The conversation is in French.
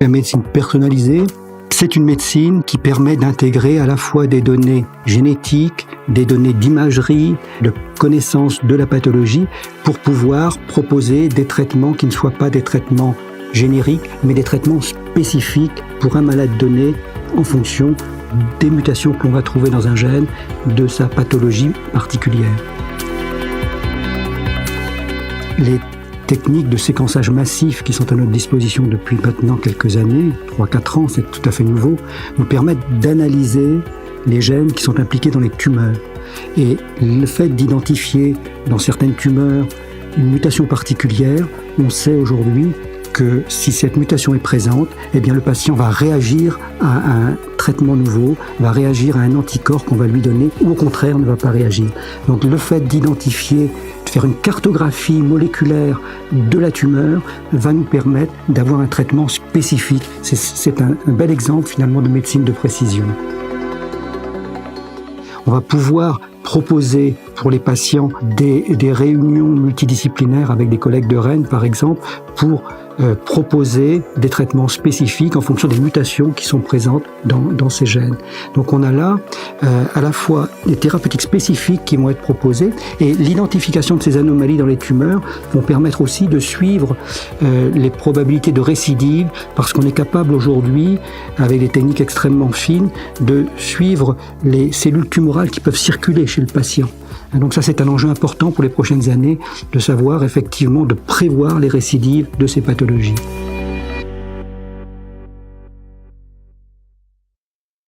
La médecine personnalisée, c'est une médecine qui permet d'intégrer à la fois des données génétiques, des données d'imagerie, de connaissance de la pathologie, pour pouvoir proposer des traitements qui ne soient pas des traitements génériques, mais des traitements spécifiques pour un malade donné en fonction des mutations que l'on va trouver dans un gène, de sa pathologie particulière. Les techniques de séquençage massif qui sont à notre disposition depuis maintenant quelques années, 3-4 ans, c'est tout à fait nouveau, nous permettent d'analyser les gènes qui sont impliqués dans les tumeurs. Et le fait d'identifier dans certaines tumeurs une mutation particulière, on sait aujourd'hui que si cette mutation est présente, eh bien le patient va réagir à un traitement nouveau, va réagir à un anticorps qu'on va lui donner, ou au contraire ne va pas réagir. Donc le fait d'identifier, de faire une cartographie moléculaire de la tumeur va nous permettre d'avoir un traitement spécifique. C'est un bel exemple finalement de médecine de précision. On va pouvoir proposer pour les patients des réunions multidisciplinaires avec des collègues de Rennes par exemple pour proposer des traitements spécifiques en fonction des mutations qui sont présentes dans ces gènes. Donc on a là à la fois des thérapeutiques spécifiques qui vont être proposées et l'identification de ces anomalies dans les tumeurs vont permettre aussi de suivre les probabilités de récidive parce qu'on est capable aujourd'hui, avec des techniques extrêmement fines, de suivre les cellules tumorales qui peuvent circuler chez le patient. Donc ça, c'est un enjeu important pour les prochaines années, de savoir effectivement, de prévoir les récidives de ces pathologies.